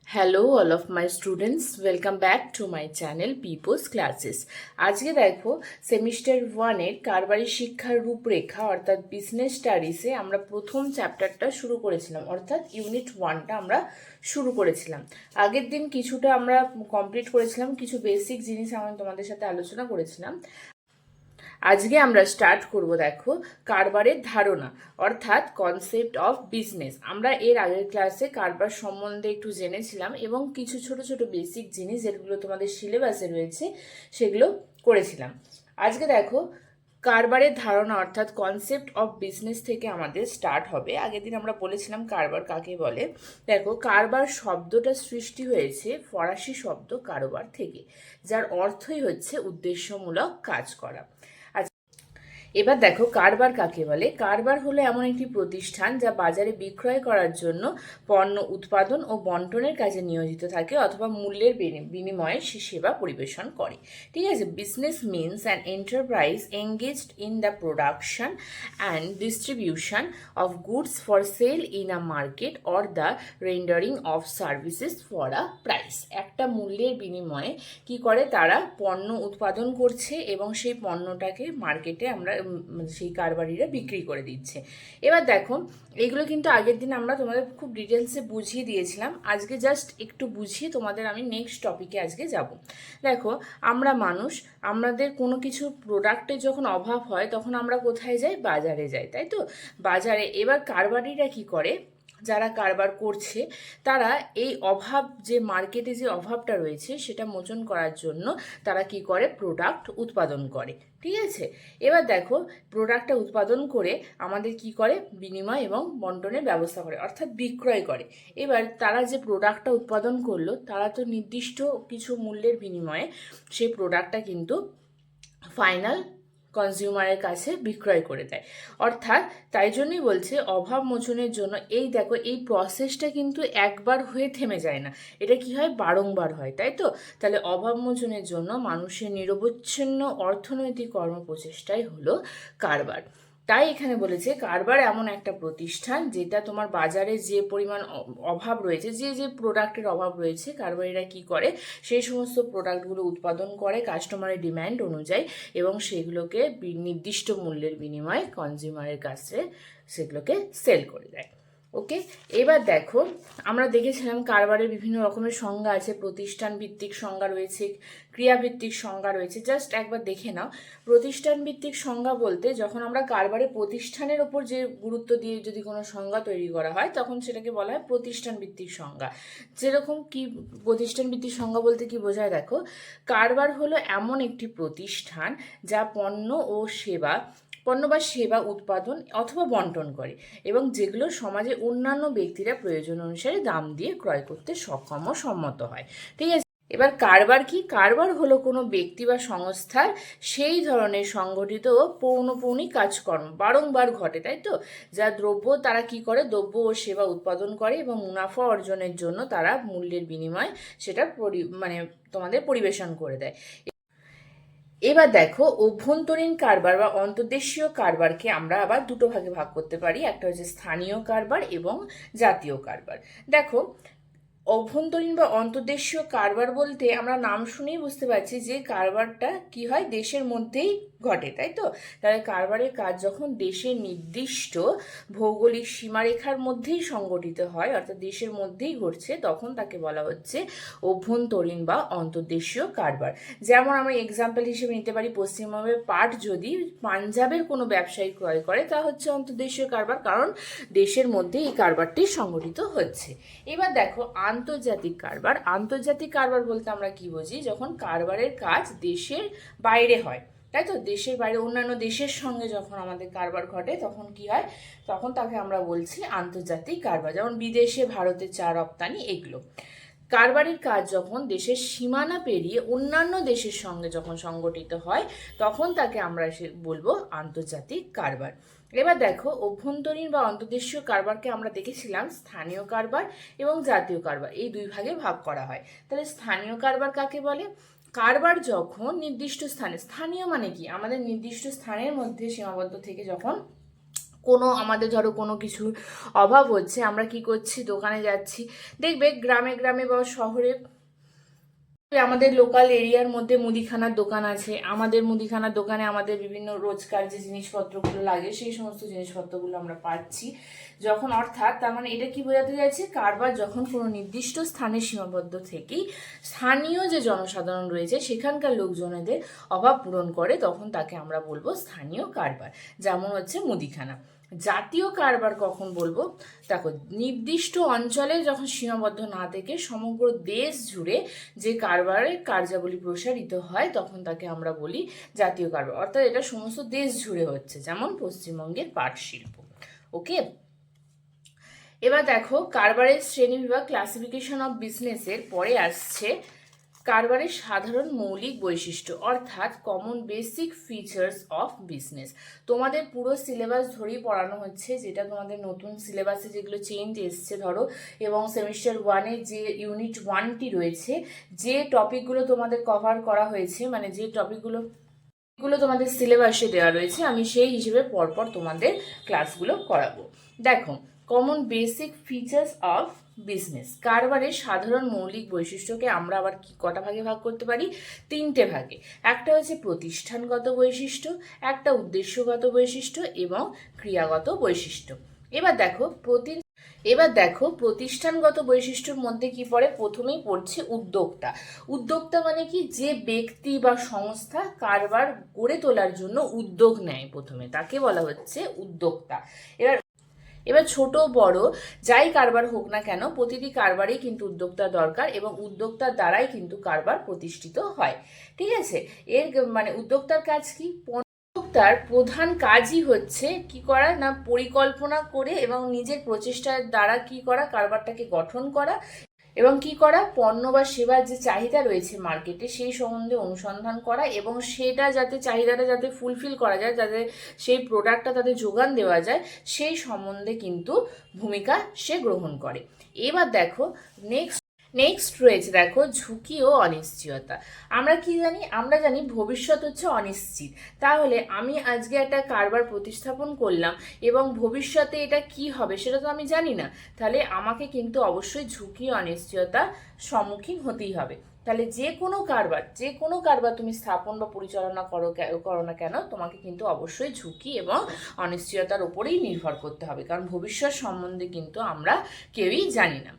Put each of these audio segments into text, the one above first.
Hello all of my students, welcome back to my channel Pipo's classes. আজকে দেখো semester ওয়ানের কারবারি শিক্ষার রূপরেখা অর্থাৎ বিজনেস স্টাডিজে আমরা প্রথম চ্যাপ্টারটা শুরু করেছিলাম, অর্থাৎ ইউনিট ওয়ানটা আমরা শুরু করেছিলাম। আগের দিন কিছুটা আমরা কমপ্লিট করেছিলাম, কিছু বেসিক জিনিস আমি তোমাদের সাথে আলোচনা করেছিলাম। আজকে আমরা স্টার্ট করব দেখো কারবারের ধারণা অর্থাৎ কনসেপ্ট অফ বিজনেস। আমরা এর আগের ক্লাসে কারবার সম্বন্ধে একটু জেনেছিলাম এবং কিছু ছোট ছোট বেসিক জিনিস যেগুলো তোমাদের সিলেবাসে রয়েছে সেগুলো করেছিলাম। আজকে দেখো কারবারের ধারণা অর্থাৎ কনসেপ্ট অফ বিজনেস থেকে আমাদের স্টার্ট হবে। আগের দিন আমরা বলেছিলাম কারবার কাকে বলে। দেখো কারবার শব্দটা সৃষ্টি হয়েছে ফরাসি শব্দ কারবার থেকে, যার অর্থই হচ্ছে উদ্দেশ্যমূলক কাজ করা। এবার দেখো কারবার কাকে বলে। কারবার হলো এমন একটি প্রতিষ্ঠান যা বাজারে বিক্রয় করার জন্য পণ্য উৎপাদন ও বন্টনের কাজে নিয়োজিত থাকে অথবা মূল্যের বিনিময়ে সে সেবা পরিবেশন করে। ঠিক আছে, business means an enterprise engaged in the production and distribution of goods for sale in a market or the rendering of services for a price. একটা মূল্যের বিনিময়ে কি করে, তারা পণ্য উৎপাদন করছে এবং সেই পণ্যটাকে মার্কেটে আমরা সেই কারবারিরা বিক্রি করে দিচ্ছে। এবার দেখো এইগুলো কিন্তু আগের দিন আমরা তোমাদের খুব ডিটেলসে বুঝিয়ে দিয়েছিলাম। আজকে জাস্ট একটু বুঝিয়ে তোমাদের আমি নেক্সট টপিকে আজকে যাব। দেখো আমরা মানুষ, আমাদের কোনো কিছু প্রোডাক্টের যখন অভাব হয় তখন আমরা কোথায় যাই? বাজারে যাই, তাই তো? বাজারে এবার কারবারিরা কি করে, যারা কারবার করছে তারা এই অভাব, যে মার্কেটে যে অভাবটা রয়েছে সেটা মোচন করার জন্য তারা কি করে, প্রোডাক্ট উৎপাদন করে। ঠিক আছে, এবার দেখো প্রোডাক্টটা উৎপাদন করে আমাদের কি করে, বিনিময় এবং বন্টনের ব্যবস্থা করে অর্থাৎ বিক্রয় করে। এবার তারা যে প্রোডাক্টটা উৎপাদন করলো তারা তো নির্দিষ্ট কিছু মূল্যের বিনিময়ে সেই প্রোডাক্টটা কিন্তু ফাইনাল কনজিউমারের কাছে বিক্রয় করে দেয়। অর্থাৎ তাই জন্যই বলছে অভাব মোচনের জন্য এই দেখো এই প্রসেসটা কিন্তু একবার হয়ে থেমে যায় না, এটা কি হয়, বারংবার হয়, তাই তো? তাহলে অভাব মোচনের জন্য মানুষের নিরবচ্ছিন্ন অর্থনৈতিক কর্মপ্রচেষ্টাই হলো কারবার। তাই এখানে বলেছে কারবার এমন একটা প্রতিষ্ঠান যেটা তোমার বাজারে যে পরিমাণ অভাব রয়েছে, যে যে প্রোডাক্টের অভাব রয়েছে, কারবারিরা কি করে, সেই সমস্ত প্রোডাক্টগুলো উৎপাদন করে কাস্টমারের ডিম্যান্ড অনুযায়ী এবং সেগুলোকে নির্দিষ্ট মূল্যের বিনিময়ে কনজিউমারের কাছে সেগুলোকে সেল করে দেয়। ওকে, এবার দেখো আমরা দেখেছিলাম কারবারের বিভিন্ন রকমের সংজ্ঞা আছে, প্রতিষ্ঠান ভিত্তিক সংজ্ঞা রয়েছে, ক্রিয়াভিত্তিক সংজ্ঞা রয়েছে। জাস্ট একবার দেখে নাও। প্রতিষ্ঠান ভিত্তিক সংজ্ঞা বলতে যখন আমরা কারবারের প্রতিষ্ঠানের ওপর যে গুরুত্ব দিয়ে যদি কোনো সংজ্ঞা তৈরি করা হয় তখন সেটাকে বলা হয় প্রতিষ্ঠান ভিত্তিক সংজ্ঞা। যেরকম কি প্রতিষ্ঠান ভিত্তিক সংজ্ঞা বলতে কি বোঝায় দেখো, কারবার হলো এমন একটি প্রতিষ্ঠান যা পণ্য বা সেবা উৎপাদন অথবা বন্টন করে এবং যেগুলো সমাজে অন্যান্য ব্যক্তিরা প্রয়োজন অনুসারে দাম দিয়ে ক্রয় করতে সক্ষম ও সম্মত হয়। ঠিক আছে, এবার কারবার কি? কারবার হলো কোনো ব্যক্তি বা সংস্থার সেই ধরনের সংগঠিত ও পৌনঃপুনিক কাজকর্ম বারংবার ঘটে, তাই তো? যা দ্রব্য তারা কি করে, দ্রব্য ও সেবা উৎপাদন করে এবং মুনাফা অর্জনের জন্য তারা মূল্যের বিনিময়ে সেটা তোমাদের পরিবেশন করে দেয়। এবার দেখো অভ্যন্তরীণ কারবার বা অন্তর্দেশীয় কারবারকে আমরা আবার দুটো ভাগে ভাগ করতে পারি, একটা হচ্ছে স্থানীয় কারবার এবং জাতীয় কারবার। দেখো অভ্যন্তরীণ বা অন্তর্দেশীয় কারবার বলতে আমরা নাম শুনেই বুঝতে পারছি যে কারবারটা কি হয়, দেশের মধ্যেই ঘটে, তাই তো? তাহলে কারবারের কাজ যখন দেশের নির্দিষ্ট ভৌগোলিক সীমারেখার মধ্যেই সংগঠিত হয় অর্থাৎ দেশের মধ্যেই ঘটছে তখন তাকে বলা হচ্ছে অভ্যন্তরীণ বা অন্তর্দেশীয় কারবার। যেমন আমরা এক্সাম্পল হিসেবে নিতে পারি পশ্চিমবঙ্গের পাট যদি পাঞ্জাবের কোনো ব্যবসায়ী ক্রয় করে তা হচ্ছে অন্তর্দেশীয় কারবার, কারণ দেশের মধ্যে এই কারবারটি সংগঠিত হচ্ছে। এবার দেখো আন্তর্জাতিক কারবার। আন্তর্জাতিক কারবার বলতে আমরা কি বুঝি, যখন কারবারের কাজ দেশের বাইরে হয়, তাই তো? দেশের বাইরে অন্যান্য দেশের সঙ্গে যখন আমাদের কারবার ঘটে তখন কি হয়, তখন তাকে আমরা বলছি আন্তর্জাতিক কারবার। যেমন বিদেশে ভারতের চা রপ্তানি, এগুলো কারবারের কাজ যখন দেশের সীমানা পেরিয়ে অন্যান্য দেশের সঙ্গে যখন সংগঠিত হয় তখন তাকে আমরা বলবো আন্তর্জাতিক কারবার। এবার দেখো অভ্যন্তরীণ বা অন্তর্দেশীয় কারবারকে আমরা দেখেছিলাম স্থানীয় কারবার এবং জাতীয় কারবার, এই দুই ভাগে ভাগ করা হয়। তাহলে স্থানীয় কারবার কাকে বলে? কারবার যখন নির্দিষ্ট স্থানে, স্থানীয় মানে কি, আমাদের নির্দিষ্ট স্থানের মধ্যে সীমাবদ্ধ থেকে যখন কোনো আমাদের ধরো কোনো কিছুর অভাব হচ্ছে, আমরা কি করছি, দোকানে যাচ্ছি, দেখবে গ্রামে গ্রামে বা শহরে আমাদের লোকাল এরিয়ার মধ্যে মুদিখানার দোকান আছে। আমাদের মুদিখানার দোকানে আমাদের বিভিন্ন রোজকার যে জিনিসপত্রগুলো লাগে সেই সমস্ত জিনিসপত্রগুলো আমরা পাচ্ছি যখন, অর্থাৎ তার মানে এটা কি বোঝাতে চাইছে, কারবার যখন কোনো নির্দিষ্ট স্থানে সীমাবদ্ধ থেকেই স্থানীয় যে জনসাধারণ রয়েছে সেখানকার লোকজনেদের অভাব পূরণ করে, তখন তাকে আমরা বলবো স্থানীয় কারবার। যেমন হচ্ছে মুদিখানা। জাতীয় কারবার কখন বলবো, দেখো নির্দিষ্ট অঞ্চলে যখন সীমাবদ্ধ না থেকে সমগ্র দেশ জুড়ে যে কারবারের কার্যাবলী প্রসারিত হয় তখন তাকে আমরা বলি জাতীয় কারবার, অর্থাৎ এটা সমস্ত দেশ জুড়ে হচ্ছে, যেমন পশ্চিমবঙ্গের পাট শিল্প। ওকে, এবার দেখো কারবারের শ্রেণীবিভাগ, ক্লাসিফিকেশন অফ বিজনেসের পরে আসছে কারবারের সাধারণ মৌলিক বৈশিষ্ট্য, অর্থাৎ common basic features of business. তোমাদের পুরো সিলেবাস ধরেই পড়ানো হচ্ছে, যেটা তোমাদের নতুন সিলেবাসে যেগুলো চেঞ্জ এসছে ধরো, এবং সেমিস্টার 1-এ যে ইউনিট 1টি রয়েছে, যে টপিকগুলো তোমাদের কভার করা হয়েছে, মানে যে টপিকগুলো তোমাদের সিলেবাসে দেওয়া রয়েছে, আমি সেই হিসেবে পরপর তোমাদের ক্লাসগুলো করাবো। দেখো common basic features of business, কারবারের সাধারণ মৌলিক বৈশিষ্ট্যকে আমরা আবার কি কটা ভাগে ভাগ করতে পারি, 3টে ভাগে। একটা হচ্ছে প্রতিষ্ঠানগত বৈশিষ্ট্য, একটা উদ্দেশ্যগত বৈশিষ্ট্য এবং ক্রিয়াগত বৈশিষ্ট্য। এবার দেখো প্রতিষ্ঠানগত বৈশিষ্ট্যের মধ্যে কি পড়ে, প্রথমেই পড়ছে উদ্যোক্তা। উদ্যোক্তা মানে কি, যে ব্যক্তি বা সংস্থা কারবার গড়ে তোলার জন্য উদ্যোগ নেয় প্রথমে, তাকে বলা হচ্ছে উদ্যোক্তা। এবার ছোট বড় যাই কারবার হোক না কেন, প্রতিটি কারবারেই কিন্তু উদ্যোক্তা দরকার এবং উদ্যোক্তার দ্বারাই কিন্তু কারবার প্রতিষ্ঠিত হয়। ঠিক আছে, এর মানে উদ্যোক্তার কাজ কি, তার প্রধান কাজই হচ্ছে কি করা না, পরিকল্পনা করে এবং নিজের প্রচেষ্টার দ্বারা কি করা, কারবারটাকে গঠন করা এবং কি করা, পণ্য বা সেবার যে চাহিদা রয়েছে মার্কেটে সেই সম্বন্ধে অনুসন্ধান করা এবং সেটা যাতে চাহিদাটা যাতে ফুলফিল করা যায়, যাতে সেই প্রোডাক্টটা তাদের যোগান দেওয়া যায়, সেই সম্বন্ধে কিন্তু ভূমিকা সে গ্রহণ করে। এবার দেখো নেক্সট রয়েছে দেখো ঝুঁকি ও অনিশ্চয়তা। আমরা কি জানি, আমরা জানি ভবিষ্যৎ হচ্ছে অনিশ্চিত। তাহলে আমি আজকে একটা কারবার প্রতিস্থাপন করলাম এবং ভবিষ্যতে এটা কি হবে সেটা তো আমি জানি না, তাহলে আমাকে কিন্তু অবশ্যই ঝুঁকি অনিশ্চয়তার সম্মুখীন হতেই হবে। তাহলে যে কোনো কারবার তুমি স্থাপন বা পরিচালনা করো না কেন, তোমাকে কিন্তু অবশ্যই ঝুঁকি এবং অনিশ্চয়তার উপরেই নির্ভর করতে হবে, কারণ ভবিষ্যৎ সম্বন্ধে কিন্তু আমরা কেউই জানি না।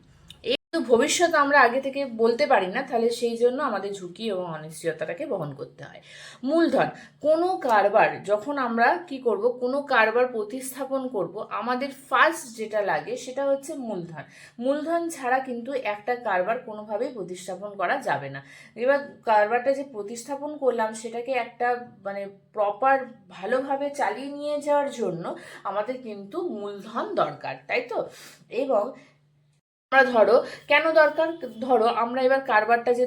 তো ভবিষ্যৎ আমরা আগে থেকে বলতে পারি না, তাহলে সেই জন্য আমাদের ঝুঁকি এবং অনিশ্চয়তাটাকে বহন করতে হয়। মূলধন, কোনো কারবার যখন আমরা কি করব, কোনো কারবার প্রতিস্থাপন করব, আমাদের ফার্স্ট যেটা লাগে সেটা হচ্ছে মূলধন। মূলধন ছাড়া কিন্তু একটা কারবার কোনোভাবেই প্রতিস্থাপন করা যাবে না। এবার কারবারটা যে প্রতিস্থাপন করলাম সেটাকে একটা মানে প্রপার ভালোভাবে চালিয়ে নিয়ে যাওয়ার জন্য আমাদের কিন্তু মূলধন দরকার, তাই তো। এবং আমরা ধরো কেন দরকার, ধরো আমরা এবার কারবারটা যে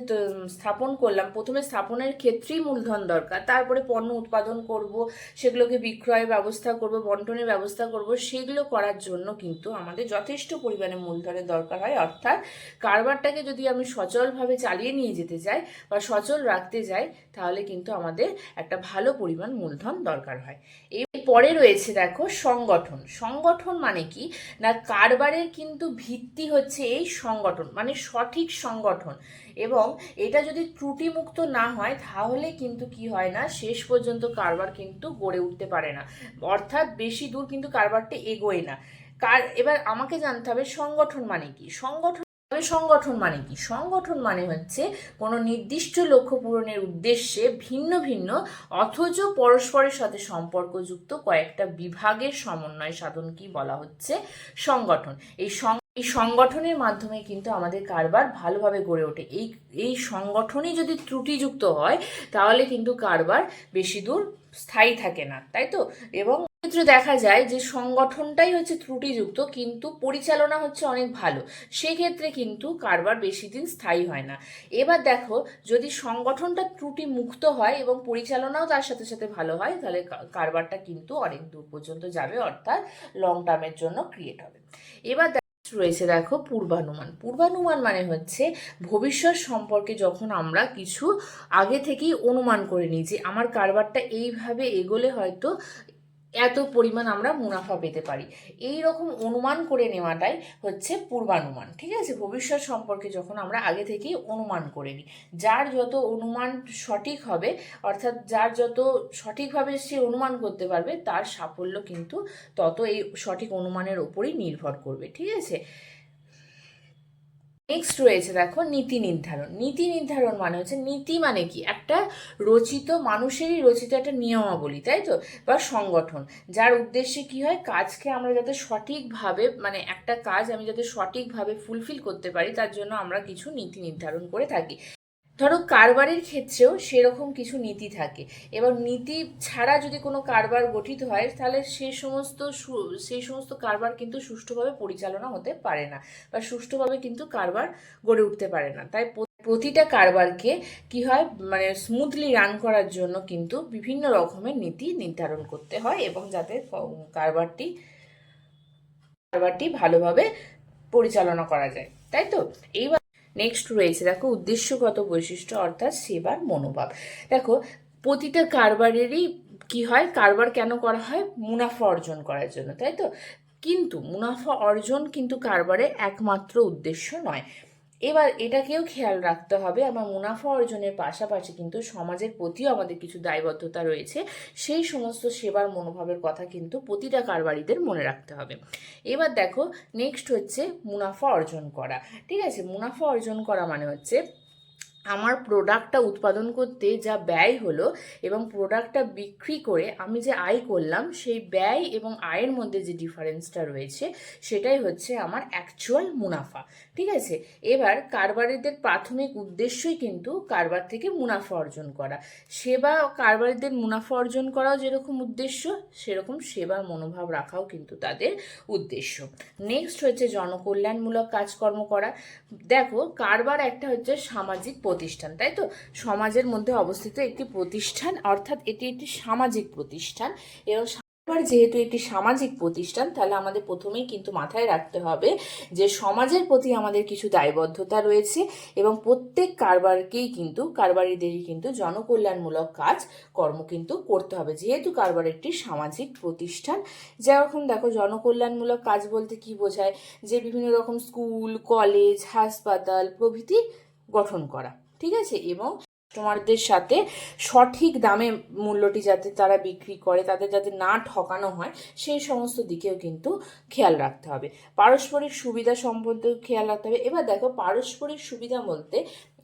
স্থাপন করলাম, প্রথমে স্থাপনের ক্ষেত্রেই মূলধন দরকার, তারপরে পণ্য উৎপাদন করব, সেগুলোকে বিক্রয়ের ব্যবস্থা করব, বন্টনের ব্যবস্থা করব, সেগুলো করার জন্য কিন্তু আমাদের যথেষ্ট পরিমাণে মূলধনের দরকার হয়। অর্থাৎ কারবারটাকে যদি আমি সচলভাবে চালিয়ে নিয়ে যেতে চাই বা সচল রাখতে যাই, তাহলে কিন্তু আমাদের একটা ভালো পরিমাণ মূলধন দরকার হয়। এরপরে রয়েছে দেখো সংগঠন মানে কি না, কারবারের কিন্তু ভিত্তি হচ্ছে এই সংগঠন, মানে সঠিক সংগঠন, এবং এটা যদি ত্রুটিমুক্ত না হয় তাহলে কিন্তু কি হয় না, শেষ পর্যন্ত কারবার কিন্তু গড়ে উঠতে পারে না, অর্থাৎ বেশি দূর কিন্তু কারবারটা এগোয় না। এবার আমাকে জানতে হবে সংগঠন মানে কি। সংগঠন মানে হচ্ছে কোনো নির্দিষ্ট লক্ষ্য পূরণের উদ্দেশ্যে ভিন্ন ভিন্ন অথচ পরস্পরের সাথে সম্পর্কযুক্ত কয়েকটা বিভাগের সমন্বয় সাধন কি বলা হচ্ছে সংগঠন। এই সংগঠনের মাধ্যমে কিন্তু আমাদের কারবার ভালোভাবে গড়ে ওঠে। এই সংগঠনই যদি ত্রুটিযুক্ত হয় তাহলে কিন্তু কারবার বেশি দূর স্থায়ী থাকে না, তাই তো। এবং ক্ষেত্রে দেখা যায় যে সংগঠনটাই হচ্ছে ত্রুটিযুক্ত কিন্তু পরিচালনা হচ্ছে অনেক ভালো, সেক্ষেত্রে কিন্তু কারবার বেশি দিন স্থায়ী হয় না। এবার দেখো যদি সংগঠনটা ত্রুটি মুক্ত হয় এবং পরিচালনাও তার সাথে সাথে ভালো হয়, তাহলে কারবারটা কিন্তু অনেক দূর পর্যন্ত যাবে, অর্থাৎ লং টার্মের জন্য ক্রিয়েট হবে। এবার রয়েছে দেখো পূর্বানুমান মানে হচ্ছে ভবিষ্যৎ সম্পর্কে যখন আমরা কিছু আগে থেকেই অনুমান করে নিই যে আমার কারবারটা এইভাবে এগোলে হয়তো এত পরিমাণ আমরা মুনাফা পেতে পারি। এই রকম অনুমান করে নেওয়াটাই হচ্ছে পূর্বানুমান। ঠিক আছে, ভবিষ্যৎ সম্পর্কে যখন আমরা আগে থেকেই অনুমান করে নিই, যার যত অনুমান সঠিক হবে, অর্থাৎ যার যত সঠিকভাবে সে অনুমান করতে পারবে, তার সাফল্য কিন্তু তত এই সঠিক অনুমানের ওপরই নির্ভর করবে। ঠিক আছে, নেক্সট রয়েছে দেখো নীতি নির্ধারণ। নীতি নির্ধারণ মানে হচ্ছে, নীতি মানে কি, একটা রচিত, মানুষেরই রচিত একটা নিয়মাবলী, তাই তো, বা সংগঠন, যার উদ্দেশ্যে কি হয়, কাজকে আমরা যাতে সঠিকভাবে, মানে একটা কাজ আমি যাতে সঠিকভাবে ফুলফিল করতে পারি, তার জন্য আমরা কিছু নীতি নির্ধারণ করে থাকি। ধরো কারবারের ক্ষেত্রেও সেরকম কিছু নীতি থাকে, এবং নীতি ছাড়া যদি কোনো কারবার গঠিত হয়, তাহলে সেই সমস্ত কারবার কিন্তু সুষ্ঠুভাবে পরিচালনা হতে পারে না, বা সুষ্ঠুভাবে কিন্তু কারবার গড়ে উঠতে পারে না। তাই প্রতিটা কারবারকে কি হয়, মানে স্মুথলি রান করার জন্য কিন্তু বিভিন্ন রকমের নীতি নির্ধারণ করতে হয়, এবং যাতে কারবারটি ভালোভাবে পরিচালনা করা যায়, তাই তো। এইবার নেক্সট রয়েছে দেখো উদ্দেশ্যগত বৈশিষ্ট্য, অর্থাৎ সেবার মনোভাব। দেখো প্রতিটা কারবারেরই কি হয়, কারবার কেন করা হয়, মুনাফা অর্জন করার জন্য, তাই তো। কিন্তু মুনাফা অর্জন কিন্তু কারবারের একমাত্র উদ্দেশ্য নয়। এবার এটাকেও খেয়াল রাখতে হবে, আমার মুনাফা অর্জনের পাশাপাশি কিন্তু সমাজের প্রতিও আমাদের কিছু দায়বদ্ধতা রয়েছে। সেই সমস্ত সেবার মনোভাবের কথা কিন্তু প্রতিটা কারবারিদের মনে রাখতে হবে। এবার দেখো নেক্সট হচ্ছে মুনাফা অর্জন করা। ঠিক আছে, মুনাফা অর্জন করা মানে হচ্ছে, আমার প্রোডাক্টটা উৎপাদন করতে যা ব্যয় হলো এবং প্রোডাক্টটা বিক্রি করে আমি যে আয় করলাম, সেই ব্যয় এবং আয়ের মধ্যে যে ডিফারেন্সটা রয়েছে, সেটাই হচ্ছে আমার অ্যাকচুয়াল মুনাফা। ঠিক আছে, এবার কারবারিদের প্রাথমিক উদ্দেশ্যই কিন্তু কারবার থেকে মুনাফা অর্জন করা। সেবা কারবারিদের মুনাফা অর্জন করাও যেরকম উদ্দেশ্য, সেরকম সেবার মনোভাব রাখাও কিন্তু তাদের উদ্দেশ্য। নেক্সট হচ্ছে জনকল্যাণমূলক কাজকর্ম করা। দেখো কারবার একটা হচ্ছে সামাজিক প্রতিষ্ঠান, তাই তো, সমাজের মধ্যে অবস্থিত একটি প্রতিষ্ঠান, অর্থাৎ এটি একটি সামাজিক প্রতিষ্ঠান। এবং কারবার যেহেতু একটি সামাজিক প্রতিষ্ঠান, তাহলে আমাদের প্রথমেই কিন্তু মাথায় রাখতে হবে যে সমাজের প্রতি আমাদের কিছু দায়বদ্ধতা রয়েছে, এবং প্রত্যেক কারবারিদেরই কিন্তু জনকল্যাণমূলক কাজ কর্ম কিন্তু করতে হবে, যেহেতু কারবার একটি সামাজিক প্রতিষ্ঠান। যেরকম দেখো জনকল্যাণমূলক কাজ বলতে কি বোঝায়, যে বিভিন্ন রকম স্কুল, কলেজ, হাসপাতাল প্রভৃতি গঠন করা। ঠিক আছে, এবং কাস্টমারদের সাথে সঠিক দামে মূল্যটি যাতে তারা বিক্রি করে, তাদের যাতে না ঠকানো হয়, সেই সমস্ত দিকেও কিন্তু খেয়াল রাখতে হবে। পারস্পরিক সুবিধা সম্বন্ধেও খেয়াল রাখতে হবে। এবার দেখো পারস্পরিক সুবিধা বলতে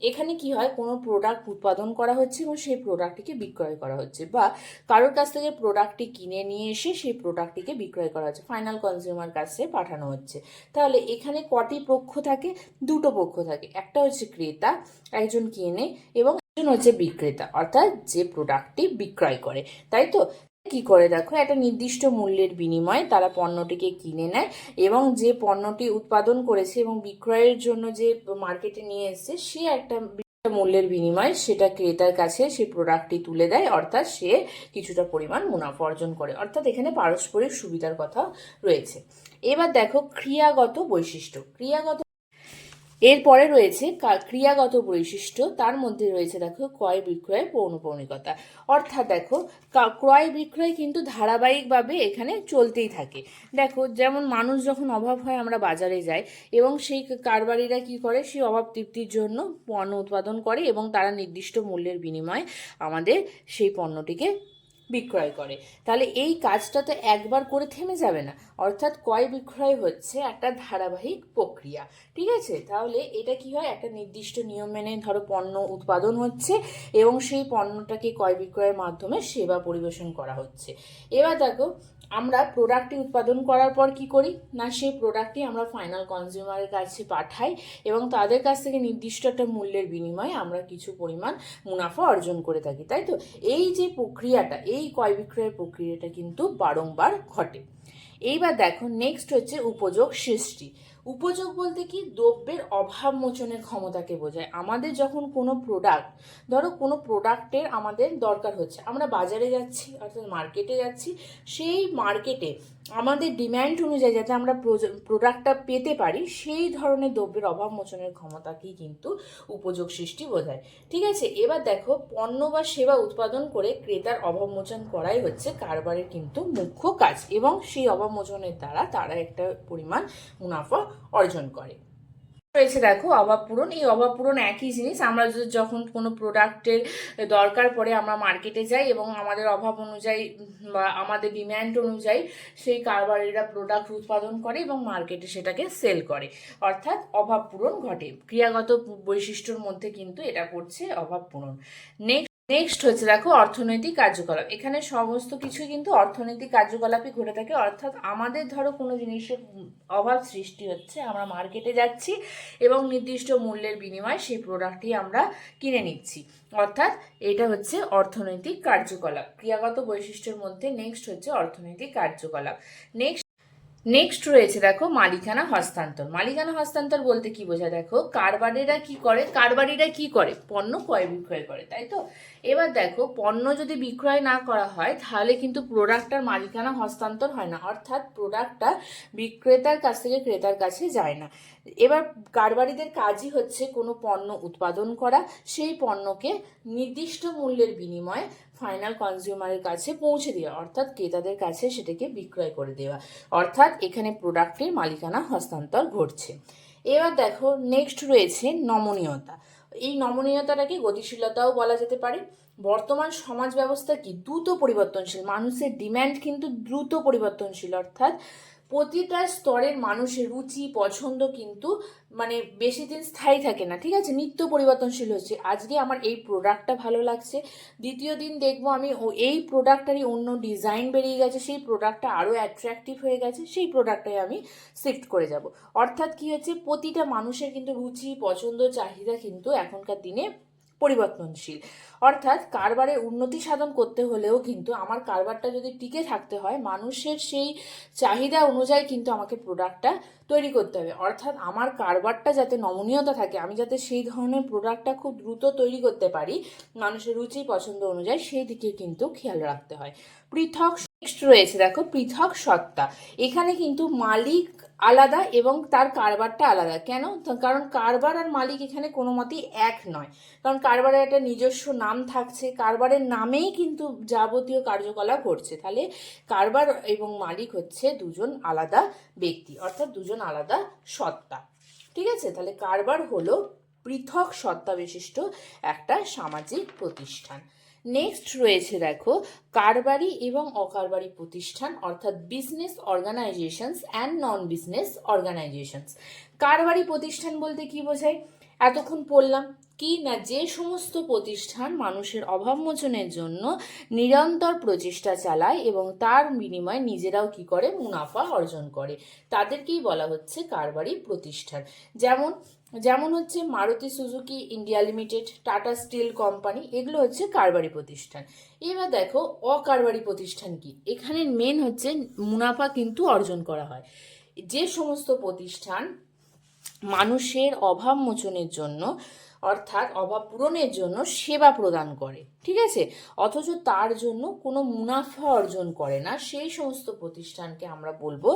এখানে কি হয়, কোনো প্রোডাক্ট উৎপাদন করা হচ্ছে এবং সেই প্রোডাক্টটিকে বিক্রয় করা হচ্ছে, বা কারোর কাছ থেকে প্রোডাক্টটি কিনে নিয়ে এসে সেই প্রোডাক্টটিকে বিক্রয় করা হচ্ছে, ফাইনাল কনজিউমার কাছে পাঠানো হচ্ছে। তাহলে এখানে কটি পক্ষ থাকে, দুটো পক্ষ থাকে, একটা হচ্ছে ক্রেতা, একজন কেনে, এবং একজন হচ্ছে বিক্রেতা, অর্থাৎ যে প্রোডাক্টটি বিক্রয় করে, তাই তো। কি করে দেখো, একটা নির্দিষ্ট মূল্যের বিনিময়ে তারা পণ্যটিকে কিনে নেয়, এবং যে পণ্যটি উৎপাদন করেছে এবং বিক্রয়ের জন্য যে মার্কেটে নিয়ে এসেছে, সে একটা মূল্যের বিনিময়ে সেটা ক্রেতার কাছে সেই প্রোডাক্টটি তুলে দেয়, অর্থাৎ সে কিছুটা পরিমাণ মুনাফা অর্জন করে, অর্থাৎ এখানে পারস্পরিক সুবিধার কথা রয়েছে। এবার দেখো ক্রিয়াগত বৈশিষ্ট্য। এরপরে রয়েছে ক্রিয়াগত বৈশিষ্ট্য, তার মধ্যে রয়েছে দেখো ক্রয় বিক্রয় পৌনঃপুনিকতা। অর্থাৎ দেখো ক্রয় বিক্রয় কিন্তু ধারাবাহিকভাবে এখানে চলতেই থাকে। দেখো যেমন মানুষ যখন অভাব হয় আমরা বাজারে যাই, এবং সেই কারবারিরা কি করে, সেই অভাব তৃপ্তির জন্য পণ্য উৎপাদন করে, এবং তারা নির্দিষ্ট মূল্যের বিনিময়ে আমাদের সেই পণ্যটিকে বিক্রয় করে। তাহলে এই কাজটা তো একবার করে থেমে যাবে না, অর্থাৎ ক্রয় বিক্রয় হচ্ছে একটা ধারাবাহিক প্রক্রিয়া। ঠিক আছে, তাহলে এটা কি হয়, একটা নির্দিষ্ট নিয়ম মেনে ধরো পণ্য উৎপাদন হচ্ছে, এবং সেই পণ্যটাকে ক্রয় বিক্রয়ের মাধ্যমে সেবা পরিবেশন করা হচ্ছে। এবার দেখো আমরা প্রোডাক্টটি উৎপাদন করার পর কি করি না, সেই প্রোডাক্টটি আমরা ফাইনাল কনজিউমারের কাছে পাঠাই, এবং তাদের কাছ থেকে নির্দিষ্ট একটা মূল্যের বিনিময়ে আমরা কিছু পরিমাণ মুনাফা অর্জন করে থাকি, তাই তো। এই যে প্রক্রিয়াটা, এই ক্রয় বিক্রয়ের প্রক্রিয়াটা কিন্তু বারংবার ঘটে। এইবার দেখো নেক্সট হচ্ছে উপযোগ সৃষ্টি। উপযোগ বলতে কি, দ্রব্যের অভাব মোচনের ক্ষমতাকে বোঝায়। আমাদের যখন কোনো প্রোডাক্ট, ধরো কোনো প্রোডাক্টের আমাদের দরকার হচ্ছে, আমরা বাজারে যাচ্ছি, অর্থাৎ মার্কেটে যাচ্ছি, সেই মার্কেটে আমাদের ডিম্যান্ড অনুযায়ী যাতে আমরা প্রোডাক্টটা পেতে পারি, সেই ধরনের দ্রব্যের অভাব মোচনের ক্ষমতাকেই কিন্তু উপযোগ সৃষ্টি বোঝায়। ঠিক আছে, এবার দেখো, পণ্য বা সেবা উৎপাদন করে ক্রেতার অভাব মোচন করাই হচ্ছে কারবারের কিন্তু মুখ্য কাজ, এবং সেই অভাব মোচনের দ্বারা তারা একটা পরিমাণ মুনাফা অর্জন করে। রয়েছে দেখো অভাব পূরণ। এই অভাব পূরণ একই জিনিস। আমরা যখন কোনো প্রোডাক্টের দরকার পড়ে আমরা মার্কেটে যাই এবং আমাদের অভাব অনুযায়ী বা আমাদের ডিম্যান্ড অনুযায়ী সেই কারবারিরা প্রোডাক্ট উৎপাদন করে এবং মার্কেটে সেটাকে সেল করে, অর্থাৎ অভাব পূরণ ঘটে। ক্রিয়াগত বৈশিষ্ট্যর মধ্যে কিন্তু এটা পড়ছে অভাব পূরণ। নেক্সট হচ্ছে দেখো অর্থনৈতিক কার্যকলাপ। এখানে সমস্ত কিছু কিন্তু অর্থনৈতিক কার্যকলাপই ঘটে থাকে, অর্থাৎ আমাদের ধরো কোনো জিনিসের অভাব সৃষ্টি হচ্ছে, আমরা মার্কেটে যাচ্ছি এবং নির্দিষ্ট মূল্যের বিনিময়ে সেই প্রোডাক্টটি আমরা কিনে নিচ্ছি, অর্থাৎ এটা হচ্ছে অর্থনৈতিক কার্যকলাপ। ক্রিয়াগত বৈশিষ্ট্যের মধ্যে নেক্সট হচ্ছে অর্থনৈতিক কার্যকলাপ। নেক্সট রয়েছে দেখো মালিকানা হস্তান্তর। মালিকানা হস্তান্তর বলতে কি বোঝায়? দেখো, কারবারিরা কি করে পণ্য ক্রয় বিক্রয় করে, তাই তো। এবার দেখো, পণ্য যদি বিক্রয় না করা হয় তাহলে কিন্তু প্রোডাক্টটার মালিকানা হস্তান্তর হয় না, অর্থাৎ প্রোডাক্টটা বিক্রেতার কাছ থেকে ক্রেতার কাছে যায় না। এবার কারবারিদের কাজই হচ্ছে কোনো পণ্য উৎপাদন করা, সেই পণ্যকে নির্দিষ্ট মূল্যের বিনিময়ে ফাইনাল কনজিউমারের কাছে পৌঁছে দেওয়া, অর্থাৎ ক্রেতাদের কাছে সেটাকে বিক্রয় করে দেওয়া, অর্থাৎ এখানে প্রোডাক্টের মালিকানা হস্তান্তর ঘটছে। এবার দেখো নেক্সট রয়েছে নমনীয়তা। এই নমনীয়তাটাকে গতিশীলতাও বলা যেতে পারে। বর্তমান সমাজ ব্যবস্থা কি দ্রুত পরিবর্তনশীল, মানুষের ডিম্যান্ড কিন্তু দ্রুত পরিবর্তনশীল, অর্থাৎ প্রতিটা স্তরের মানুষের রুচি পছন্দ কিন্তু মানে বেশি দিন স্থায়ী থাকে না। ঠিক আছে, নিত্য পরিবর্তনশীল হচ্ছে। আজকে আমার এই প্রোডাক্টটা ভালো লাগছে, দ্বিতীয় দিন দেখবো আমি এই প্রোডাক্টটারই অন্য ডিজাইন বেরিয়ে গেছে, সেই প্রোডাক্টটা আরও অ্যাট্রাকটিভ হয়ে গেছে, সেই প্রোডাক্টটাই আমি শিফট করে যাব। অর্থাৎ কি হচ্ছে, প্রতিটা মানুষের কিন্তু রুচি পছন্দ চাহিদা কিন্তু এখনকার দিনে পরিবর্তনশীল। অর্থাৎ কারবারের উন্নতি সাধন করতে হলেও কিন্তু আমার কারবারটা যদি টিকে থাকতে হয়, মানুষের সেই চাহিদা অনুযায়ী কিন্তু আমাকে প্রোডাক্টটা তৈরি করতে হবে। অর্থাৎ আমার কারবারটা যাতে নমনীয়তা থাকে, আমি যাতে সেই ধরনের প্রোডাক্টটা খুব দ্রুত তৈরি করতে পারি মানুষের রুচি পছন্দ অনুযায়ী, সেই দিকে কিন্তু খেয়াল রাখতে হয়। পৃথক নেক্সট রয়েছে দেখো পৃথক সত্তা। এখানে কিন্তু মালিক আলাদা এবং তার কারবারটা আলাদা। কেন? কারণ কারবার আর মালিক এখানে কোনো মতেই এক নয়, কারণ কারবারের একটা নিজস্ব নাম থাকছে, কারবারের নামেই কিন্তু যাবতীয় কার্যকলাপ ঘটছে। তাহলে কারবার এবং মালিক হচ্ছে দুজন আলাদা ব্যক্তি, অর্থাৎ দুজন আলাদা সত্তা। ঠিক আছে, তাহলে কারবার হলো পৃথক সত্তা বিশিষ্ট একটা সামাজিক প্রতিষ্ঠান। নেক্সট রয়েছে দেখো কারবারি এবং অকারবারি প্রতিষ্ঠান, অর্থাৎ business organisations and non business organisations. কারবারি প্রতিষ্ঠান বলতে কি বোঝায়? এতক্ষণ পড়লাম কি না, যে সমস্ত প্রতিষ্ঠান মানুষের অভাব মোচনের জন্য নিরন্তর প্রচেষ্টা চালায় এবং তার বিনিময়ে নিজেরাও কি করে মুনাফা অর্জন করে, তাদেরকেই বলা হচ্ছে কারবারি প্রতিষ্ঠান। যেমন হচ্ছে Maruti Suzuki India limited, tata steel company, এগুলো হচ্ছে কারবারি প্রতিষ্ঠান। এবার দেখো অকারবারি প্রতিষ্ঠান কি। এখানে মেন হচ্ছে মুনাফা কিন্তু অর্জন করা হয়। যে সমস্ত প্রতিষ্ঠান মানুষের অভাব মোচনের জন্য, অর্থাৎ অভাব পূরণের জন্য সেবা প্রদান করে, ঠিক আছে, অথচ তার জন্য কোনো মুনাফা অর্জন করে না, সেই সমস্ত প্রতিষ্ঠানকে আমরা বলবো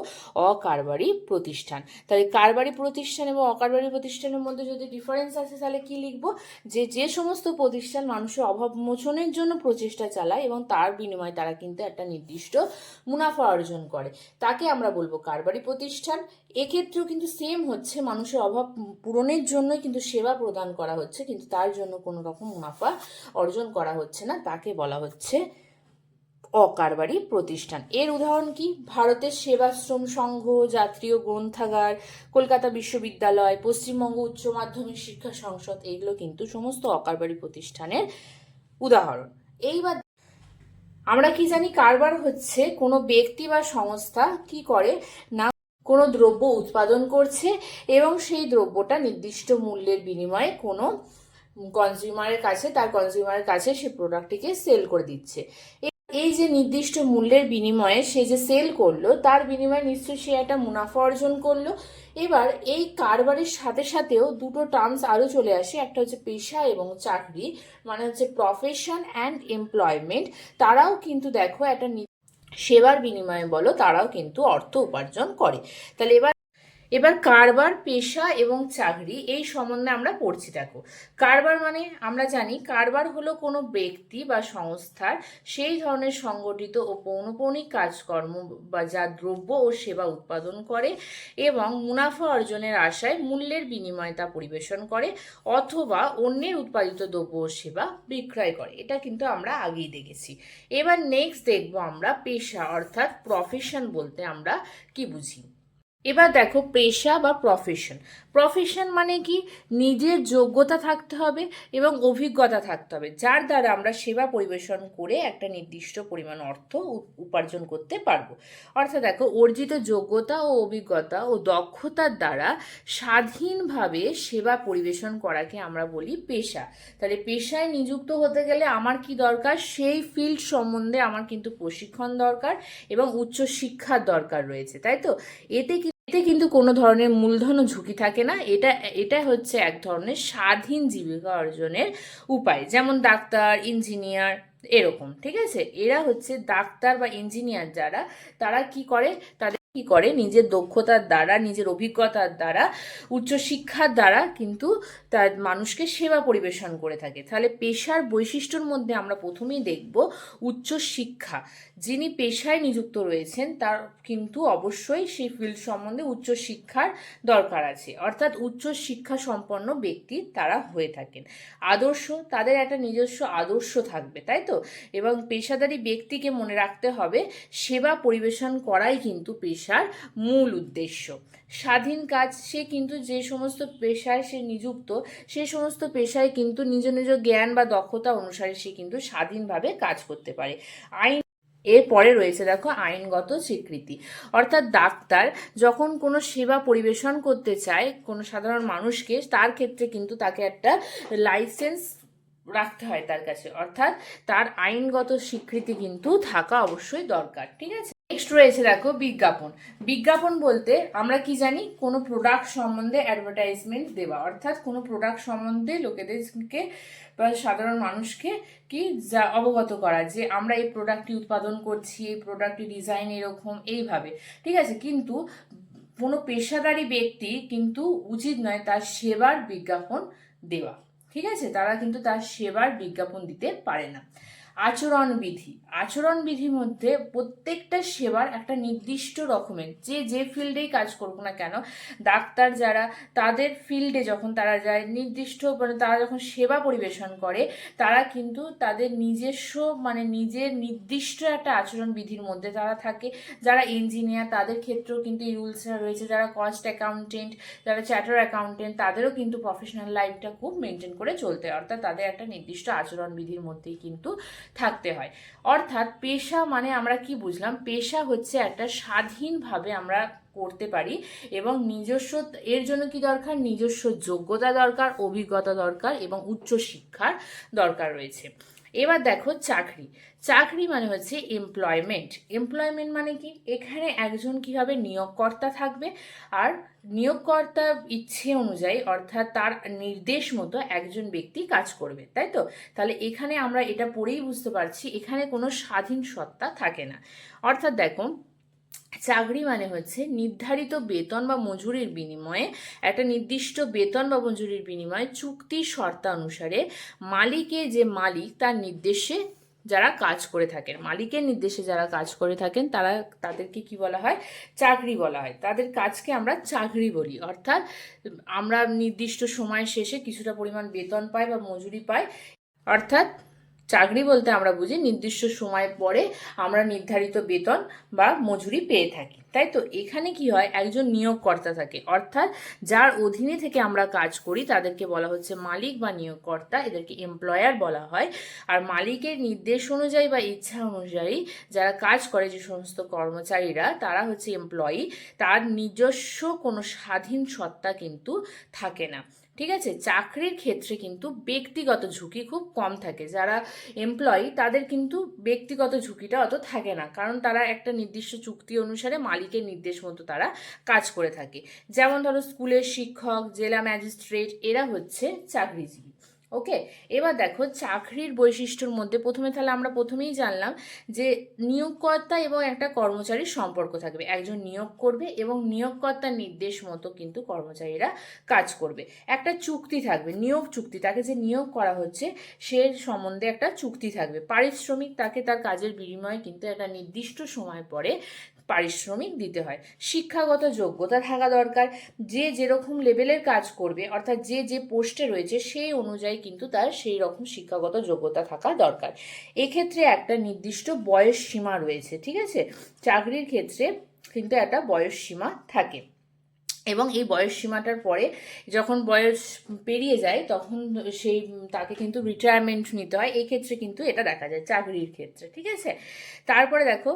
অকারবারি প্রতিষ্ঠান। তাহলে কারবারি প্রতিষ্ঠান এবং অকারবারি প্রতিষ্ঠানের মধ্যে যদি ডিফারেন্স আছে তাহলে কি লিখবো? যে সমস্ত প্রতিষ্ঠান মানুষের অভাব মোচনের জন্য প্রচেষ্টা চালায় এবং তার বিনিময়ে তারা কিন্তু একটা নির্দিষ্ট মুনাফা অর্জন করে, তাকে আমরা বলবো কারবারি প্রতিষ্ঠান। এক্ষেত্রেও কিন্তু সেম হচ্ছে, মানুষের অভাব পূরণের জন্যই কিন্তু সেবা প্রদান করা হচ্ছে, কিন্তু তার জন্য কোনো রকম মুনাফা অর্জন করা হচ্ছে না, তাকে বলা হচ্ছে অকারবারি প্রতিষ্ঠান। এর উদাহরণ কি? ভারতের সেবাশ্রম সংঘ, জাতীয় গ্রন্থাগার, কলকাতা বিশ্ববিদ্যালয়, পশ্চিমবঙ্গ উচ্চ মাধ্যমিক শিক্ষা সংসদ, এগুলো কিন্তু সমস্ত অকারবারি প্রতিষ্ঠানের উদাহরণ। এইবার আমরা কি জানি? কারবার হচ্ছে কোনো ব্যক্তি বা সংস্থা কি করে না, কোনো দ্রব্য উৎপাদন করছে এবং সেই দ্রব্যটা নির্দিষ্ট মূল্যের বিনিময়ে কোনো কনজিউমারের কাছে সে প্রোডাক্টটিকে সেল করে দিচ্ছে। এই যে নির্দিষ্ট মূল্যের বিনিময়ে সে যে সেল করলো, তার বিনিময়ে নিশ্চয়ই সে একটা মুনাফা অর্জন করলো। এবার এই কারবারের সাথে সাথেও দুটো টার্মস আরও চলে আসে, একটা হচ্ছে পেশা এবং চাকরি, মানে হচ্ছে প্রফেশন অ্যান্ড এমপ্লয়মেন্ট। তারাও কিন্তু দেখো একটা সেবার বিনিময়ে বলো তারাও কিন্তু অর্থ উপার্জন করে। তাহলে এবার কারবার, পেশা এবং চাকরি এই সম্বন্ধে আমরা পড়ছি। দেখো, কারবার মানে আমরা জানি কারবার হলো কোনো ব্যক্তি বা সংস্থার সেই ধরনের সংগঠিত ও পৌনঃপুনিক কাজকর্ম বা যা দ্রব্য ও সেবা উৎপাদন করে এবং মুনাফা অর্জনের আশায় মূল্যের বিনিময়ে তা পরিবেশন করে অথবা অন্যের উৎপাদিত দ্রব্য ও সেবা বিক্রয় করে। এটা কিন্তু আমরা আগেই দেখেছি। এবার নেক্সট দেখবো আমরা পেশা অর্থাৎ প্রফেশন বলতে আমরা কি বুঝি। এবার দেখো, পেশা বা প্রফেশন। প্রফেশন মানে কি, নিজের যোগ্যতা থাকতে হবে এবং অভিজ্ঞতা থাকতে হবে যার দ্বারা আমরা সেবা পরিবেশন করে একটা নির্দিষ্ট পরিমাণ অর্থ উপার্জন করতে পারবো। অর্থাৎ দেখো, অর্জিত যোগ্যতা ও অভিজ্ঞতা ও দক্ষতার দ্বারা স্বাধীনভাবে সেবা পরিবেশন করাকে আমরা বলি পেশা। তাহলে পেশায় নিযুক্ত হতে গেলে আমার কি দরকার, সেই ফিল্ড সম্বন্ধে আমার কিন্তু প্রশিক্ষণ দরকার এবং উচ্চশিক্ষার দরকার রয়েছে, তাই তো? এতে কিন্তু কোনো ধরনের মূলধন ও ঝুঁকি থাকে না। এটা হচ্ছে এক ধরনের স্বাধীন জীবিকা অর্জনের উপায়। যেমন ডাক্তার, ইঞ্জিনিয়ার এরকম, ঠিক আছে? এরা হচ্ছে ডাক্তার বা ইঞ্জিনিয়ার যারা, তারা কি করে, নিজের দক্ষতার দ্বারা, নিজের অভিজ্ঞতার দ্বারা, উচ্চশিক্ষার দ্বারা কিন্তু তার মানুষকে সেবা পরিবেশন করে থাকে। তাহলে পেশার বৈশিষ্ট্যর মধ্যে আমরা প্রথমেই দেখব উচ্চশিক্ষা। যিনি পেশায় নিযুক্ত রয়েছেন তার কিন্তু অবশ্যই সেই ফিল্ড সম্বন্ধে উচ্চশিক্ষার দরকার আছে, অর্থাৎ উচ্চশিক্ষা সম্পন্ন ব্যক্তি তারা হয়ে থাকেন। আদর্শ, তাদের একটা নিজস্ব আদর্শ থাকবে, তাই তো? এবং পেশাদারী ব্যক্তিকে মনে রাখতে হবে সেবা পরিবেশন করাই কিন্তু পেশার মূল উদ্দেশ্য। স্বাধীন কাজ, সে কিন্তু যে সমস্ত পেশায় সে নিযুক্ত সেই সমস্ত পেশায় কিন্তু নিজ নিজ জ্ঞান বা দক্ষতা অনুসারে সে কিন্তু স্বাধীনভাবে কাজ করতে পারে। আইন এরপরে রয়েছে দেখো আইনগত স্বীকৃতি। অর্থাৎ ডাক্তার যখন কোনো সেবা পরিবেশন করতে চায় কোনো সাধারণ মানুষকে, তার ক্ষেত্রে কিন্তু তাকে একটা লাইসেন্স রাখতে হয় তার কাছে, অর্থাৎ তার আইনগত স্বীকৃতি কিন্তু থাকা অবশ্যই দরকার, ঠিক আছে? নেক্সট রয়েছে দেখো বিজ্ঞাপন। বিজ্ঞাপন বলতে আমরা কি জানি, কোনো প্রোডাক্ট সম্বন্ধে অ্যাডভার্টাইজমেন্ট দেওয়া, অর্থাৎ কোনো প্রোডাক্ট সম্বন্ধে লোকেদেরকে বা সাধারণ মানুষকে কি যা অবগত করা যে আমরা এই প্রোডাক্টটি উৎপাদন করছি, এই প্রোডাক্টটি ডিজাইন এরকম এইভাবে, ঠিক আছে? কিন্তু কোনো পেশাদারী ব্যক্তি কিন্তু উচিত নয় তার সেবার বিজ্ঞাপন দেওয়া, ঠিক আছে? তারা কিন্তু তার সেবার বিজ্ঞাপন দিতে পারে না। আচরণবিধি। আচরণবিধির মধ্যে প্রত্যেকটা সেবার একটা নির্দিষ্ট রকমের, যে ফিল্ডেই কাজ করুক না কেন, ডাক্তার যারা তাদের ফিল্ডে যখন তারা যায় নির্দিষ্ট মানে তারা যখন সেবা পরিবেশন করে তারা কিন্তু তাদের নিজস্ব মানে নিজের নির্দিষ্ট একটা আচরণবিধির মধ্যে তারা থাকে। যারা ইঞ্জিনিয়ার তাদের ক্ষেত্রেও কিন্তু এই রুলসটা রয়েছে। যারা কস্ট অ্যাকাউন্টেন্ট, যারা চ্যাটার অ্যাকাউন্টেন্ট, তাদেরও কিন্তু প্রফেশনাল লাইফটা খুব মেনটেন করে চলতে হয়, অর্থাৎ তাদের একটা নির্দিষ্ট আচরণবিধির মধ্যেই কিন্তু থাকতে হয়। অর্থাৎ পেশা মানে আমরা কি বুঝলাম, পেশা হচ্ছে একটা স্বাধীনভাবে আমরা করতে পারি এবং নিজস্ব, এর জন্য কি দরকার, নিজস্ব যোগ্যতা দরকার, অভিজ্ঞতা দরকার এবং উচ্চশিক্ষার দরকার রয়েছে। এবার দেখো চাকরি। চাকরি মানে হচ্ছে এমপ্লয়মেন্ট। এমপ্লয়মেন্ট মানে কি, এখানে একজন কিভাবে নিয়োগকর্তা থাকবে আর নিয়োগকর্তা ইচ্ছে অনুযায়ী অর্থাৎ তার নির্দেশ মতো একজন ব্যক্তি কাজ করবে, তাই তো? তাহলে এখানে আমরা এটা পড়েই বুঝতে পারছি এখানে কোনো স্বাধীন সত্তা থাকে না। অর্থাৎ দেখো, চাকরি মানে হচ্ছে নির্ধারিত বেতন বা মজুরির বিনিময়ে, একটা নির্দিষ্ট বেতন বা মজুরির বিনিময়ে চুক্তির শর্তানুসারে যে মালিক তার নির্দেশে যারা কাজ করে থাকেন, মালিকের নির্দেশে যারা কাজ করে থাকেন তাদেরকে কি বলা হয়, চাকরি বলা হয়। তাদের কাজকে আমরা চাকরি বলি। অর্থাৎ আমরা নির্দিষ্ট সময় শেষে কিছুটা পরিমাণ বেতন পাই বা মজুরি পাই। অর্থাৎ চাকরি বলতে আমরা বুঝি নির্দিষ্ট সময় পরে আমরা নির্ধারিত বেতন বা মজুরি পেয়ে থাকি, তাই তো? এখানে কি হয়, একজন নিয়োগকর্তা থাকে, অর্থাৎ যার অধীনে থেকে আমরা কাজ করি তাদেরকে বলা হচ্ছে মালিক বা নিয়োগকর্তা, এদেরকে এমপ্লয়ার বলা হয়। আর মালিকের নির্দেশ অনুযায়ী বা ইচ্ছা অনুযায়ী যারা কাজ করে, যে সমস্ত কর্মচারীরা, তারা হচ্ছে এমপ্লয়ি। তার নিজস্ব কোনো স্বাধীন সত্তা কিন্তু থাকে না, ঠিক আছে? চাকরির ক্ষেত্রে কিন্তু ব্যক্তিগত ঝুঁকি খুব কম থাকে। যারা এমপ্লয়ি তাদের কিন্তু ব্যক্তিগত ঝুঁকিটা অত থাকে না, কারণ তারা একটা নির্দিষ্ট চুক্তি অনুসারে মালিকের নির্দেশ মতো তারা কাজ করে থাকে। যেমন ধরো স্কুলের শিক্ষক, জেলা ম্যাজিস্ট্রেট, এরা হচ্ছে চাকরিজীবী। ওকে, এবার দেখো চাকরির বৈশিষ্ট্যর মধ্যে প্রথমে তাহলে আমরা প্রথমেই জানলাম যে নিয়োগকর্তা এবং একটা কর্মচারীর সম্পর্ক থাকবে, একজন নিয়োগ করবে এবং নিয়োগকর্তার নির্দেশ মতো কিন্তু কর্মচারীরা কাজ করবে। একটা চুক্তি থাকবে, নিয়োগ চুক্তি, তাকে যে নিয়োগ করা হচ্ছে সে সম্বন্ধে একটা চুক্তি থাকবে। পারিশ্রমিক তাকে তার কাজের বিনিময়ে কিন্তু একটা নির্দিষ্ট সময় পরে পারিশ্রমিক দিতে হয়। শিক্ষাগত যোগ্যতা থাকা দরকার, যে যেরকম লেভেলের কাজ করবে অর্থাৎ যে যে পোস্টে রয়েছে সেই অনুযায়ী কিন্তু তার সেই রকম শিক্ষাগত যোগ্যতা থাকা দরকার। এক্ষেত্রে একটা নির্দিষ্ট বয়স সীমা রয়েছে, ঠিক আছে, চাকরির ক্ষেত্রে কিন্তু একটা বয়স সীমা থাকে এবং এই বয়স সীমাটার পরে যখন বয়স পেরিয়ে যায় তখন সেই তাকে কিন্তু রিটায়ারমেন্ট নিতে হয়। এই ক্ষেত্রে কিন্তু এটা দেখা যায় চাকরির ক্ষেত্রে, ঠিক আছে। তারপরে দেখো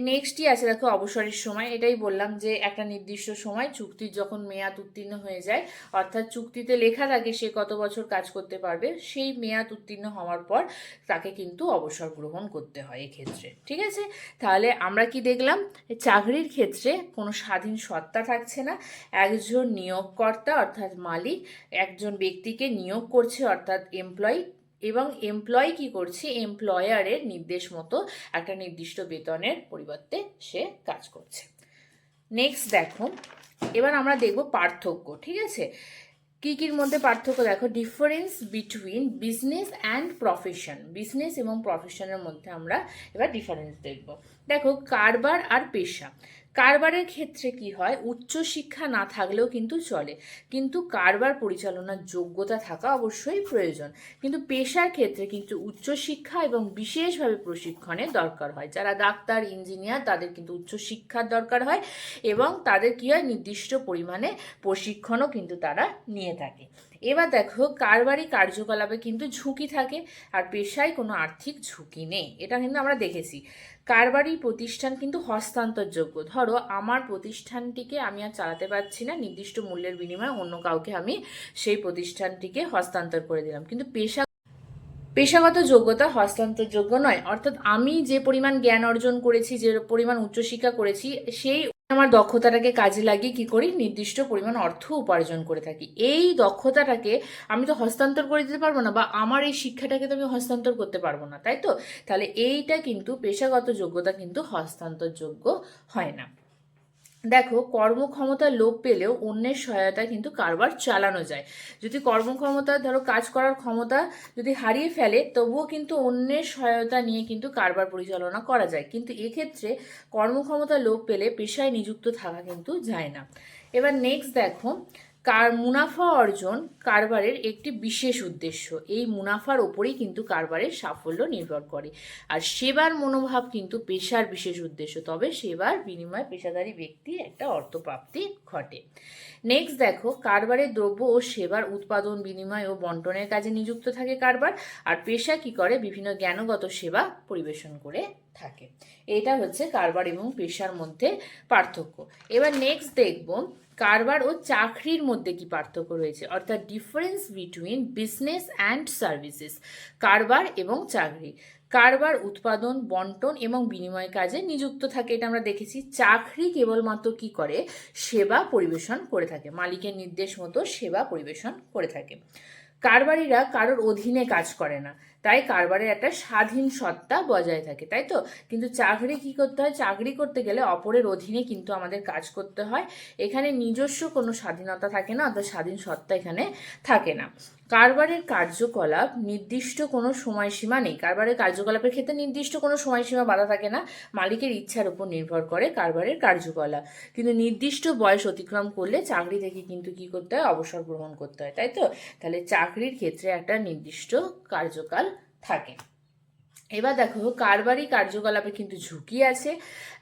নেক্সটই আছে, দেখো অবসরের সময়। এটাই বললাম যে একটা নির্দিষ্ট সময় চুক্তির যখন মেয়াদ উত্তীর্ণ হয়ে যায়, অর্থাৎ চুক্তিতে লেখা থাকে সে কত বছর কাজ করতে পারবে, সেই মেয়াদ উত্তীর্ণ হওয়ার পর তাকে কিন্তু অবসর গ্রহণ করতে হয় এক্ষেত্রে, ঠিক আছে। তাহলে আমরা কি দেখলাম, চাকরির ক্ষেত্রে কোনো স্বাধীন সত্তা থাকছে না, একজন নিয়োগকর্তা অর্থাৎ মালিক একজন ব্যক্তিকে নিয়োগ করছে অর্থাৎ এমপ্লয়ি, এবং এমপ্লয়ি কি করছে, এমপ্লয়ারের নির্দেশ মতো একটা নির্দিষ্ট বেতনের পরিবর্তে সে কাজ করছে। নেক্সট দেখো, এবার আমরা দেখব পার্থক্য, ঠিক আছে। কি কির মধ্যে পার্থক্য দেখো, difference between business and profession, business এবং প্রফেশনের মধ্যে আমরা এবার ডিফারেন্স দেখব। দেখো কারবার আর পেশা, কারবারের ক্ষেত্রে কি হয়, উচ্চশিক্ষা না থাকলেও কিন্তু চলে, কিন্তু কারবার পরিচালনার যোগ্যতা থাকা অবশ্যই প্রয়োজন। কিন্তু পেশার ক্ষেত্রে কিন্তু উচ্চশিক্ষা এবং বিশেষভাবে প্রশিক্ষণের দরকার হয়। যারা ডাক্তার, ইঞ্জিনিয়ার তাদের কিন্তু উচ্চশিক্ষার দরকার হয় এবং তাদের কি হয়, নির্দিষ্ট পরিমাণে প্রশিক্ষণও কিন্তু তারা নিয়ে থাকে। এবার দেখো কারবারি কার্যকলাপে কিন্তু ঝুঁকি থাকে আর পেশায় কোনো আর্থিক ঝুঁকি নেই, এটা কিন্তু আমরা দেখেছি। কারবারি প্রতিষ্ঠান কিন্তু হস্তান্তরযোগ্য, ধরো আমার প্রতিষ্ঠানটিকে আমি আর চালাতে পারছি না, নির্দিষ্ট মূল্যের বিনিময়ে অন্য কাউকে আমি সেই প্রতিষ্ঠানটিকে হস্তান্তর করে দিলাম, কিন্তু পেশাগত যোগ্যতা হস্তান্তরযোগ্য নয়। অর্থাৎ আমি যে পরিমাণ জ্ঞান অর্জন করেছি, যে পরিমাণ উচ্চশিক্ষা করেছি, সেই আমার দক্ষতাটাকে কাজে লাগিয়ে কি করি, নির্দিষ্ট পরিমাণ অর্থ উপার্জন করে থাকি। এই দক্ষতাটাকে আমি তো হস্তান্তর করে দিতে পারবো না, বা আমার এই শিক্ষাটাকে তো আমি হস্তান্তর করতে পারবো না, তাই তো। তাহলে এইটা কিন্তু পেশাগত যোগ্যতা কিন্তু হস্তান্তরযোগ্য হয় না। দেখো কর্মক্ষমতার লোপ পেলেও অন্যের সহায়তায় কিন্তু কারবার চালানো যায়। যদি কর্মক্ষমতা, ধরো কাজ করার ক্ষমতা যদি হারিয়ে ফেলে তবুও কিন্তু অন্যের সহায়তা নিয়ে কিন্তু কারবার পরিচালনা করা যায়, কিন্তু এক্ষেত্রে কর্মক্ষমতা লোপ পেলে পেশায় নিযুক্ত থাকা কিন্তু যায় না। এবার নেক্সট দেখো, মুনাফা অর্জন কারবারের একটি বিশেষ উদ্দেশ্য, এই মুনাফার ওপরেই কিন্তু কারবারের সাফল্য নির্ভর করে। আর সেবার মনোভাব কিন্তু পেশার বিশেষ উদ্দেশ্য, তবে সেবার বিনিময়ে পেশাদারী ব্যক্তি একটা অর্থপ্রাপ্তি ঘটে। নেক্সট দেখো, কারবারের দ্রব্য ও সেবার উৎপাদন, বিনিময় ও বন্টনের কাজে নিযুক্ত থাকে কারবার, আর পেশা কি করে, বিভিন্ন জ্ঞানগত সেবা পরিবেশন করে থাকে। এটা হচ্ছে কারবার এবং পেশার মধ্যে পার্থক্য। এবার নেক্সট দেখব কারবার ও চাকরির মধ্যে কি পার্থক্য রয়েছে, অর্থাৎ difference between business and services, কারবার এবং চাকরি। কারবার উৎপাদন, বন্টন এবং বিনিময় কাজে নিযুক্ত থাকে, এটা আমরা দেখেছি। চাকরি কেবলমাত্র কি করে, সেবা পরিবেশন করে থাকে, মালিকের নির্দেশ মতো সেবা পরিবেশন করে থাকে। কারবারিরা কারোর অধীনে কাজ করে না, তাই কারবারের একটা স্বাধীন সত্তা বজায় থাকে, তাই তো। কিন্তু চাকরি কি করতে হয়, চাকরি করতে গেলে অপরের অধীনে কিন্তু আমাদের কাজ করতে হয়, এখানে নিজস্ব কোনো স্বাধীনতা থাকে না, অর্থাৎ স্বাধীন সত্তা এখানে থাকে না। কারবারের কার্যকলাপ নির্দিষ্ট কোনো সময়সীমা নেই, কারবারের কার্যকলাপের ক্ষেত্রে নির্দিষ্ট কোনো সময়সীমা বাধা থাকে না, মালিকের ইচ্ছার উপর নির্ভর করে কারবারের কার্যকলাপ। কিন্তু নির্দিষ্ট বয়স অতিক্রম করলে চাকরি থেকে কিন্তু কি করতে হয়, অবসর গ্রহণ করতে হয়, তাই তো। তাহলে চাকরির ক্ষেত্রে একটা নির্দিষ্ট কার্যকাল থাকে। এবার দেখো কারবারি কার্যকলাপে কিন্তু ঝুঁকি আছে,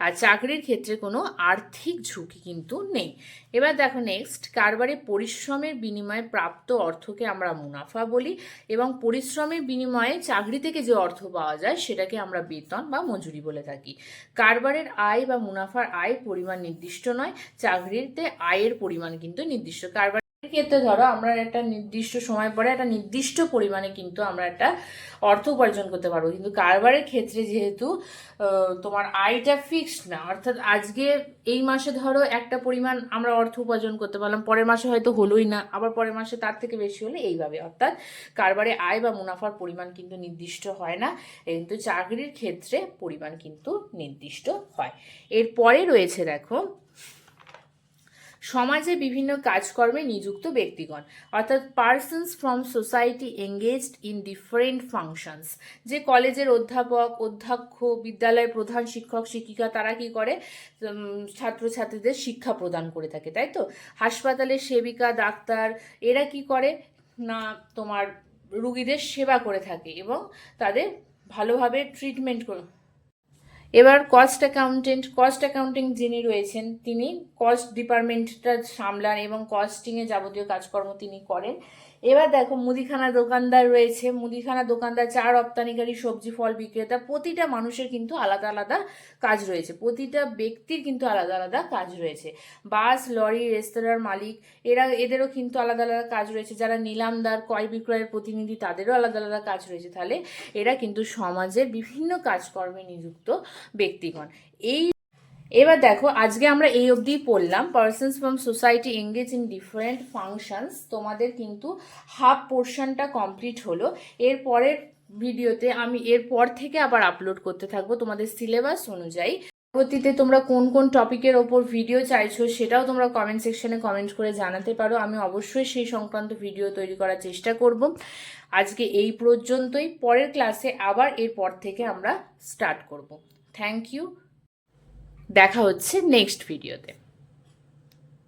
আর চাকরির ক্ষেত্রে কোনো আর্থিক ঝুঁকি কিন্তু নেই। এবার দেখো নেক্সট, কারবারি পরিশ্রমের বিনিময়ে প্রাপ্ত অর্থকে আমরা মুনাফা বলি, এবং পরিশ্রমের বিনিময়ে চাকরি থেকে যে অর্থ পাওয়া যায় সেটাকে আমরা বেতন বা মজুরি বলে থাকি। কারবারের আয় বা মুনাফার আয় পরিমাণ নির্দিষ্ট নয়, চাকরিতে আয়ের পরিমাণ কিন্তু নির্দিষ্ট। কারবার ক্ষেত্রে ধরো আমরা একটা নির্দিষ্ট সময় পরে একটা নির্দিষ্ট পরিমাণে কিন্তু আমরা একটা অর্থ উপার্জন করতে পারবো, কিন্তু কারবারের ক্ষেত্রে যেহেতু তোমার আয়টা ফিক্সড না, অর্থাৎ আজকে এই মাসে ধরো একটা পরিমাণ আমরা অর্থ উপার্জন করতে পারলাম, পরের মাসে হয়তো হলোই না, আবার পরের মাসে তার থেকে বেশি হলে, এইভাবে। অর্থাৎ কারবারে আয় বা মুনাফার পরিমাণ কিন্তু নির্দিষ্ট হয় না, কিন্তু চাকরির ক্ষেত্রে পরিমাণ কিন্তু নির্দিষ্ট হয়। এরপরে রয়েছে দেখো সমাজে বিভিন্ন কাজকর্মে নিযুক্ত ব্যক্তিগণ, অর্থাৎ persons from society engaged in different functions. যে কলেজের অধ্যাপক, অধ্যক্ষ, বিদ্যালয়ের প্রধান শিক্ষক, শিক্ষিকা, তারা কি করে? ছাত্রছাত্রীদের শিক্ষা প্রদান করে থাকে, তাই তো। হাসপাতালের সেবিকা, ডাক্তার, এরা কি করে না তোমার রুগীদের সেবা করে থাকে এবং তাদের ভালোভাবে ট্রিটমেন্ট করে। এবার কস্ট অ্যাকাউন্টিং যিনি রয়েছেন তিনি কস্ট ডিপার্টমেন্টটা সামলান এবং কস্টিংয়ে যাবতীয় কাজকর্ম তিনি করেন। এবার দেখো মুদিখানা দোকানদার রয়েছে, মুদিখানা দোকানদার, চা রপ্তানিকারী, সবজি ফল বিক্রেতা। প্রতিটা মানুষের কিন্তু আলাদা আলাদা কাজ রয়েছে, প্রতিটা ব্যক্তির কিন্তু আলাদা আলাদা কাজ রয়েছে। বাস, লরি, রেস্তোরাঁর মালিক, এদেরও কিন্তু আলাদা আলাদা কাজ রয়েছে। যারা নিলামদার, ক্রয় বিক্রয়ের প্রতিনিধি, তাদেরও আলাদা আলাদা কাজ রয়েছে। তাহলে এরা কিন্তু সমাজের বিভিন্ন কাজকর্মে নিযুক্ত ব্যক্তিগণ। এবার দেখো আজকে আমরা এই অবধি পড়লাম persons from society engage in different functions. তোমাদের কিন্তু হাফ পোর্শনটা কমপ্লিট হলো। এরপরের ভিডিওতে আমি এরপর থেকে আবার আপলোড করতে থাকবো তোমাদের সিলেবাস অনুযায়ী। পরবর্তীতে তোমরা কোন কোন টপিকের ওপর ভিডিও চাইছো সেটাও তোমরা কমেন্ট সেকশনে কমেন্ট করে জানাতে পারো, আমি অবশ্যই সেই সংক্রান্ত ভিডিও তৈরি করার চেষ্টা করব। আজকে এই পর্যন্তই, পরের ক্লাসে আবার এরপর থেকে আমরা স্টার্ট করব। থ্যাংক ইউ, দেখা হচ্ছে নেক্সট ভিডিওতে।